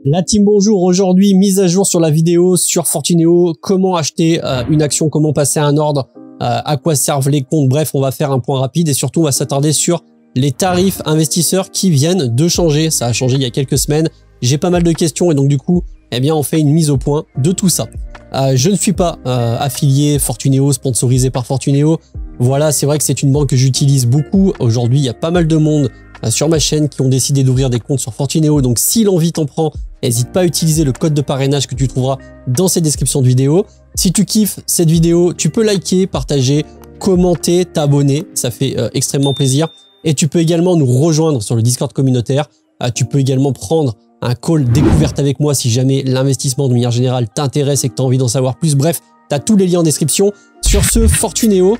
La team bonjour, aujourd'hui mise à jour sur la vidéo sur Fortuneo, comment acheter une action, comment passer à un ordre, à quoi servent les comptes, bref on va faire un point rapide et surtout on va s'attarder sur les tarifs investisseurs qui viennent de changer, ça a changé il y a quelques semaines, j'ai pas mal de questions et donc du coup eh bien on fait une mise au point de tout ça. Je ne suis pas affilié Fortuneo, sponsorisé par Fortuneo, voilà c'est vrai que c'est une banque que j'utilise beaucoup, aujourd'hui il y a pas mal de monde sur ma chaîne qui ont décidé d'ouvrir des comptes sur Fortuneo, donc si l'envie t'en prend, n'hésite pas à utiliser le code de parrainage que tu trouveras dans cette description de vidéo. Si tu kiffes cette vidéo, tu peux liker, partager, commenter, t'abonner, ça fait extrêmement plaisir. Et tu peux également nous rejoindre sur le Discord communautaire. Tu peux également prendre un call découverte avec moi si jamais l'investissement de manière générale t'intéresse et que tu as envie d'en savoir plus. Bref, tu as tous les liens en description. Sur ce, Fortuneo,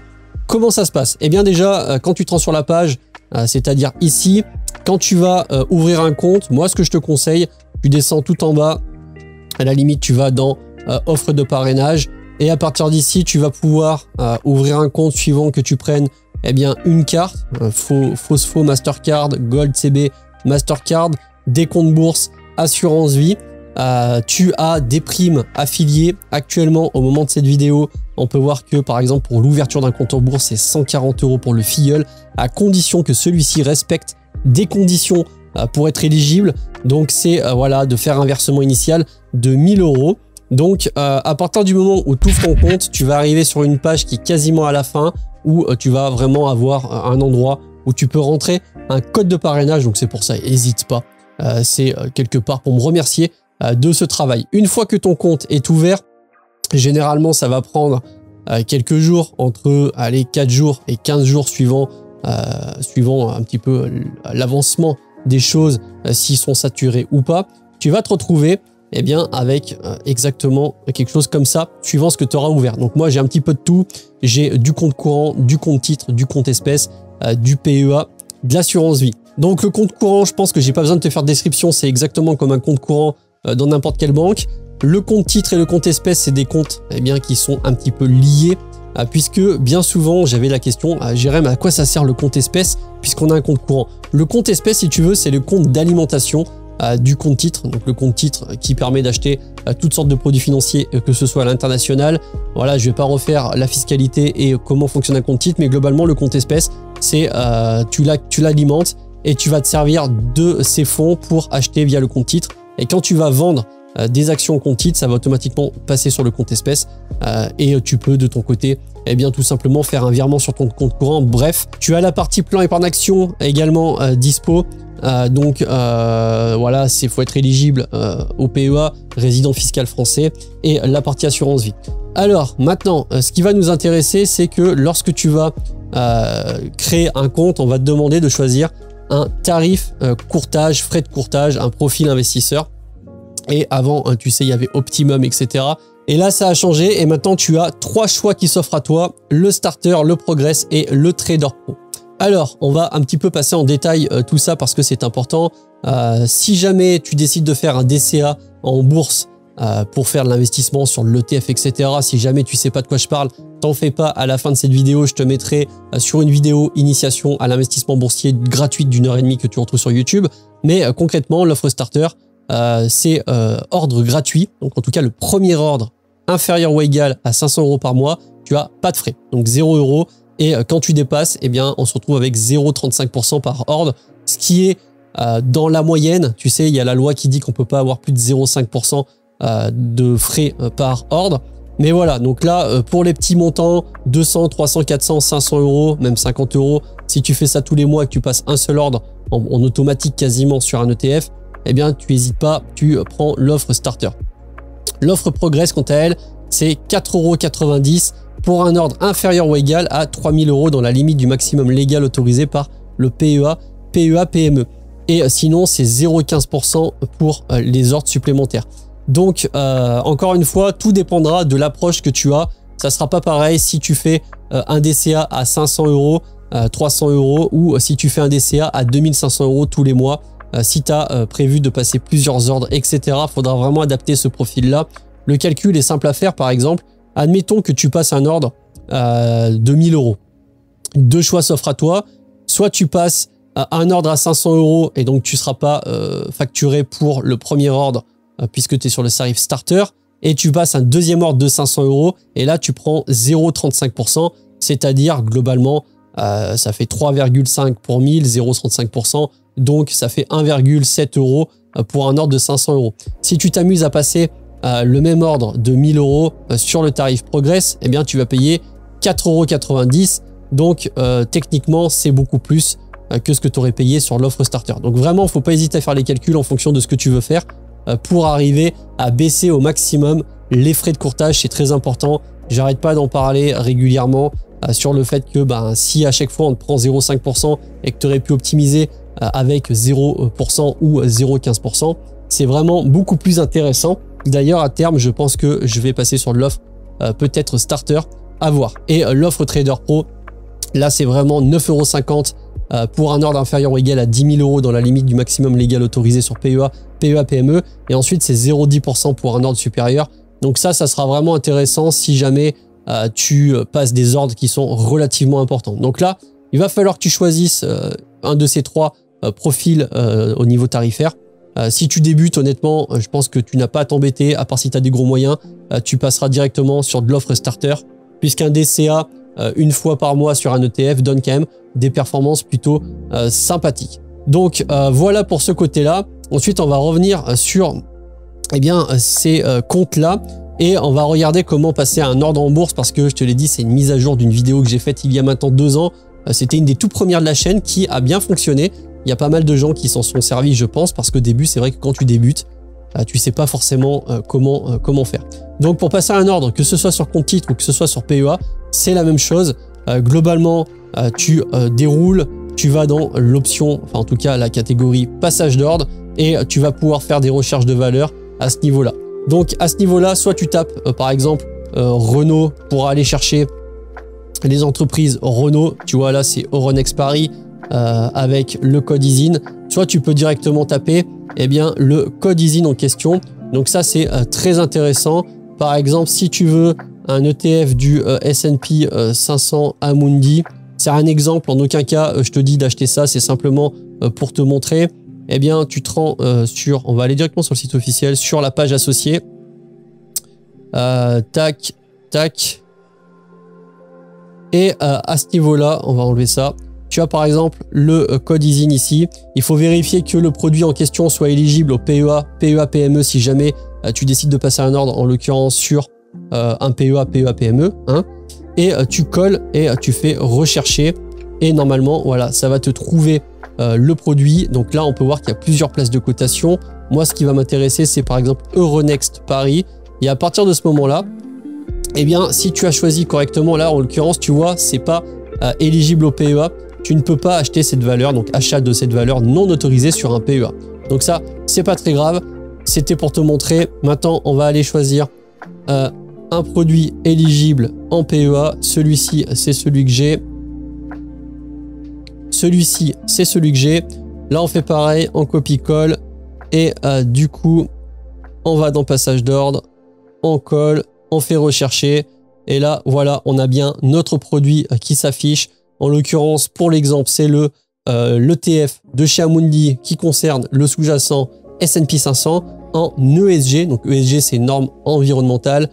comment ça se passe? Eh bien déjà, quand tu te rends sur la page, c'est-à-dire ici, quand tu vas ouvrir un compte, moi ce que je te conseille, tu descends tout en bas, à la limite tu vas dans offre de parrainage et à partir d'ici tu vas pouvoir ouvrir un compte suivant que tu prennes eh bien une carte, Fosfo Mastercard, Gold CB Mastercard, des comptes bourse, assurance vie. Tu as des primes affiliées actuellement au moment de cette vidéo. On peut voir que par exemple pour l'ouverture d'un compte en bourse c'est 140 € pour le filleul à condition que celui-ci respecte des conditions pour être éligible. Donc c'est voilà de faire un versement initial de 1000 €. Donc à partir du moment où tu ouvres ton compte, tu vas arriver sur une page qui est quasiment à la fin où tu vas vraiment avoir un endroit où tu peux rentrer un code de parrainage. Donc c'est pour ça, n'hésite pas. C'est quelque part pour me remercier de ce travail. Une fois que ton compte est ouvert, généralement ça va prendre quelques jours, entre 4 jours et 15 jours suivant un petit peu l'avancement des choses, s'ils sont saturés ou pas. Tu vas te retrouver eh bien, avec exactement quelque chose comme ça, suivant ce que tu auras ouvert. Donc moi j'ai un petit peu de tout, j'ai du compte courant, du compte titre, du compte espèce, du PEA, de l'assurance vie. Donc le compte courant, je pense que j'ai pas besoin de te faire de description, c'est exactement comme un compte courant dans n'importe quelle banque. Le compte titre et le compte espèce, c'est des comptes eh bien, qui sont un petit peu liés, puisque bien souvent j'avais la question, Jérém, à quoi ça sert le compte espèce puisqu'on a un compte courant? Le compte espèce, si tu veux, c'est le compte d'alimentation du compte titre, donc le compte titre qui permet d'acheter toutes sortes de produits financiers, que ce soit à l'international. Voilà, je vais pas refaire la fiscalité et comment fonctionne un compte titre, mais globalement le compte espèce, c'est tu l'alimentes et tu vas te servir de ces fonds pour acheter via le compte titre. Et quand tu vas vendre des actions compte titre, ça va automatiquement passer sur le compte espèce et tu peux de ton côté eh bien tout simplement faire un virement sur ton compte courant. Bref, tu as la partie plan épargne action également dispo. Donc voilà, il faut être éligible au PEA, résident fiscal français, et la partie assurance vie. Alors maintenant, ce qui va nous intéresser, c'est que lorsque tu vas créer un compte, on va te demander de choisir un tarif courtage, frais de courtage, un profil investisseur. Et avant, tu sais, il y avait Optimum, etc. Et là, ça a changé et maintenant, tu as 3 choix qui s'offrent à toi, le Starter, le Progress et le Trader Pro. Alors, on va un petit peu passer en détail tout ça parce que c'est important. Si jamais tu décides de faire un DCA en bourse pour faire de l'investissement sur l'ETF, etc., si jamais tu sais pas de quoi je parle, t'en fais pas, à la fin de cette vidéo, je te mettrai sur une vidéo initiation à l'investissement boursier gratuite d'1h30 que tu retrouves sur YouTube. Mais concrètement, l'offre Starter, c'est ordre gratuit. Donc en tout cas, le premier ordre inférieur ou égal à 500 € par mois, tu as pas de frais. Donc 0 €. Et quand tu dépasses, eh bien, on se retrouve avec 0,35% par ordre, ce qui est dans la moyenne. Tu sais, il y a la loi qui dit qu'on peut pas avoir plus de 0,5% de frais par ordre. Mais voilà, donc là, pour les petits montants, 200, 300, 400, 500 €, même 50 €, si tu fais ça tous les mois et que tu passes un seul ordre en automatique quasiment sur un ETF, eh bien, tu n'hésites pas, tu prends l'offre Starter. L'offre Progress, quant à elle, c'est 4,90 € pour un ordre inférieur ou égal à 3000 € dans la limite du maximum légal autorisé par le PEA, PME. Et sinon, c'est 0,15% pour les ordres supplémentaires. Donc, encore une fois, tout dépendra de l'approche que tu as. Ça ne sera pas pareil si tu fais un DCA à 500 €, 300 € ou si tu fais un DCA à 2500 € tous les mois. Si tu as prévu de passer plusieurs ordres, etc., il faudra vraiment adapter ce profil-là. Le calcul est simple à faire, par exemple. Admettons que tu passes un ordre de 1000 €. Deux choix s'offrent à toi. Soit tu passes un ordre à 500 € et donc tu ne seras pas facturé pour le premier ordre puisque tu es sur le tarif starter. Et tu passes un deuxième ordre de 500 € et là tu prends 0,35%, c'est-à-dire globalement ça fait 3,5 pour 1000, 0,35%, donc ça fait 1,7 € pour un ordre de 500 €. Si tu t'amuses à passer le même ordre de 1000 € sur le tarif Progress, eh bien tu vas payer 4,90 €, donc techniquement c'est beaucoup plus que ce que tu aurais payé sur l'offre starter. Donc vraiment, il ne faut pas hésiter à faire les calculs en fonction de ce que tu veux faire pour arriver à baisser au maximum les frais de courtage. C'est très important. J'arrête pas d'en parler régulièrement sur le fait que si à chaque fois on te prend 0,5% et que tu aurais pu optimiser avec 0% ou 0,15%, c'est vraiment beaucoup plus intéressant. D'ailleurs, à terme, je pense que je vais passer sur de l'offre peut-être starter, à voir. Et l'offre Trader Pro, là c'est vraiment 9,50 € pour un ordre inférieur ou égal à 10 000 € dans la limite du maximum légal autorisé sur PEA, PME, et ensuite c'est 0,10% pour un ordre supérieur. Donc ça sera vraiment intéressant si jamais tu passes des ordres qui sont relativement importants. Donc là, il va falloir que tu choisisses un de ces trois profils au niveau tarifaire. Si tu débutes, honnêtement, je pense que tu n'as pas à t'embêter, à part si tu as des gros moyens, tu passeras directement sur de l'offre starter, puisqu'un DCA une fois par mois sur un ETF donne quand même des performances plutôt sympathiques. Donc voilà pour ce côté-là. Ensuite, on va revenir sur ces comptes-là et on va regarder comment passer à un ordre en bourse, parce que je te l'ai dit, c'est une mise à jour d'une vidéo que j'ai faite il y a maintenant 2 ans. C'était une des tout premières de la chaîne qui a bien fonctionné. Il y a pas mal de gens qui s'en sont servis, je pense, parce qu'au début, c'est vrai que quand tu débutes, tu sais pas forcément comment faire. Donc pour passer à un ordre, que ce soit sur compte titre ou que ce soit sur PEA, c'est la même chose. Globalement, tu déroules, tu vas dans l'option, enfin en tout cas la catégorie passage d'ordre, et tu vas pouvoir faire des recherches de valeur à ce niveau-là. Donc à ce niveau-là, soit tu tapes par exemple Renault pour aller chercher les entreprises Renault, tu vois là c'est Euronext Paris avec le code ISIN, soit tu peux directement taper le code ISIN en question. Donc ça c'est très intéressant. Par exemple, si tu veux un ETF du S&P 500 Amundi, c'est un exemple, en aucun cas je te dis d'acheter ça, c'est simplement pour te montrer. Tu te rends sur, on va aller directement sur le site officiel, sur la page associée. Tac, tac. Et à ce niveau-là, on va enlever ça. Tu as par exemple le code ISIN ici. Il faut vérifier que le produit en question soit éligible au PEA, PME si jamais tu décides de passer un ordre, en l'occurrence sur un PEA, PME. Hein. Et tu colles et tu fais rechercher. Et normalement, voilà, ça va te trouver le produit. Donc là, on peut voir qu'il y a plusieurs places de cotation. Moi, ce qui va m'intéresser, c'est par exemple Euronext Paris. Et à partir de ce moment-là, si tu as choisi correctement, là, en l'occurrence, tu vois, c'est pas éligible au PEA. Tu ne peux pas acheter cette valeur, donc achat de cette valeur non autorisée sur un PEA. Donc ça, c'est pas très grave. C'était pour te montrer. Maintenant, on va aller choisir un produit éligible en PEA. Celui-ci, c'est celui que j'ai. Celui-ci, c'est celui que j'ai. Là, on fait pareil, on copie-colle. Et du coup, on va dans passage d'ordre, on colle, on fait rechercher. Et là, voilà, on a bien notre produit qui s'affiche. En l'occurrence, pour l'exemple, c'est l'ETF de chez Amundi qui concerne le sous-jacent S&P 500 en ESG. Donc ESG, c'est une norme environnementale.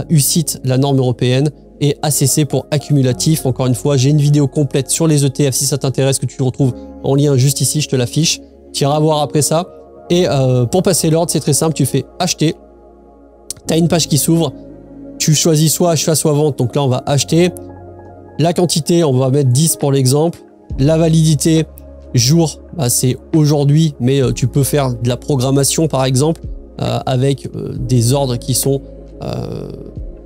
UCITS, la norme européenne. Et ACC pour accumulatif. Encore une fois, j'ai une vidéo complète sur les ETF si ça t'intéresse, que tu retrouves en lien juste ici, je te l'affiche. Tu iras voir après ça. Et pour passer l'ordre, c'est très simple, tu fais acheter. Tu as une page qui s'ouvre. Tu choisis soit achat, soit vente. Donc là, on va acheter. La quantité, on va mettre 10 pour l'exemple. La validité, jour, c'est aujourd'hui, mais tu peux faire de la programmation par exemple avec des ordres qui sont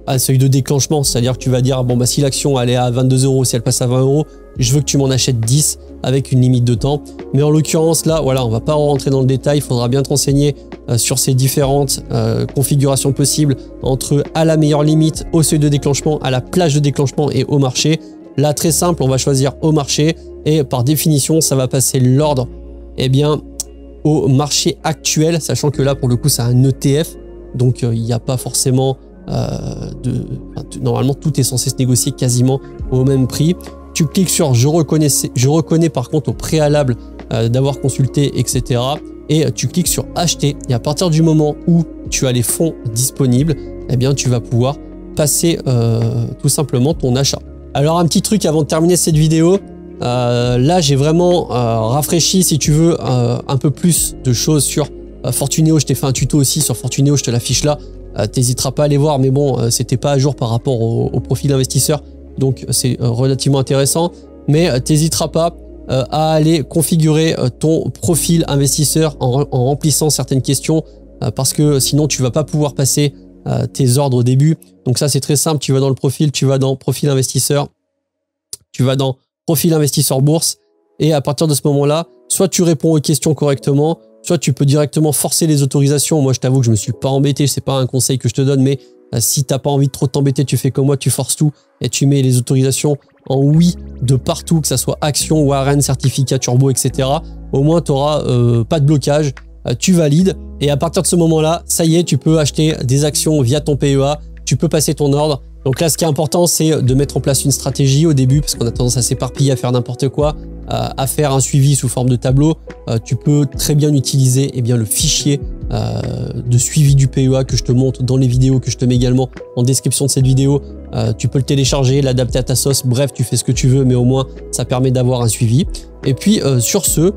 à seuil de déclenchement. C'est-à-dire que tu vas dire, bon, si l'action elle est à 22 €, si elle passe à 20 €, je veux que tu m'en achètes 10 avec une limite de temps. Mais en l'occurrence, là, voilà, on va pas rentrer dans le détail. Il faudra bien te renseigner sur ces différentes configurations possibles entre à la meilleure limite, au seuil de déclenchement, à la plage de déclenchement et au marché. Là, très simple, on va choisir au marché et par définition, ça va passer l'ordre au marché actuel, sachant que là, pour le coup, c'est un ETF. Donc, il n'y a pas forcément normalement, tout est censé se négocier quasiment au même prix. Tu cliques sur je reconnais par contre au préalable d'avoir consulté, etc. Et tu cliques sur acheter. Et à partir du moment où tu as les fonds disponibles, eh bien tu vas pouvoir passer tout simplement ton achat. Alors un petit truc avant de terminer cette vidéo. Là j'ai vraiment rafraîchi si tu veux un peu plus de choses sur Fortuneo. Je t'ai fait un tuto aussi sur Fortuneo, je te l'affiche là. T'hésiteras pas à aller voir, mais bon, c'était pas à jour par rapport au profil investisseur, donc c'est relativement intéressant. Mais t'hésiteras pas à aller configurer ton profil investisseur en remplissant certaines questions, parce que sinon tu vas pas pouvoir passer tes ordres au début. Donc ça c'est très simple, tu vas dans le profil, tu vas dans profil investisseur, tu vas dans profil investisseur bourse, et à partir de ce moment-là, soit tu réponds aux questions correctement, soit tu peux directement forcer les autorisations. Moi, je t'avoue que je me suis pas embêté, c'est pas un conseil que je te donne, mais si t'as pas envie de trop t'embêter, tu fais comme moi, tu forces tout et tu mets les autorisations en oui de partout, que ça soit action, warrant, certificat, turbo, etc. Au moins, tu n'auras pas de blocage, tu valides et à partir de ce moment-là, ça y est, tu peux acheter des actions via ton PEA, tu peux passer ton ordre. Donc là, ce qui est important, c'est de mettre en place une stratégie au début, parce qu'on a tendance à s'éparpiller, à faire n'importe quoi, à faire un suivi sous forme de tableau. Tu peux très bien utiliser le fichier de suivi du PEA que je te montre dans les vidéos, que je te mets également en description de cette vidéo. Tu peux le télécharger, l'adapter à ta sauce, bref, tu fais ce que tu veux, mais au moins, ça permet d'avoir un suivi. Et puis, sur ce,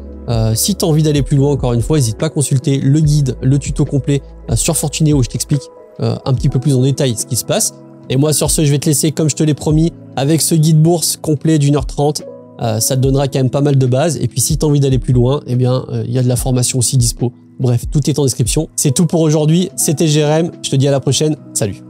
si tu as envie d'aller plus loin, encore une fois, n'hésite pas à consulter le guide, le tuto complet sur Fortuneo où je t'explique un petit peu plus en détail ce qui se passe. Et moi, sur ce, je vais te laisser, comme je te l'ai promis, avec ce guide bourse complet d'1h30. Ça te donnera quand même pas mal de bases. Et puis, si tu as envie d'aller plus loin, il y a de la formation aussi dispo. Bref, tout est en description. C'est tout pour aujourd'hui. C'était Jérém. Je te dis à la prochaine. Salut.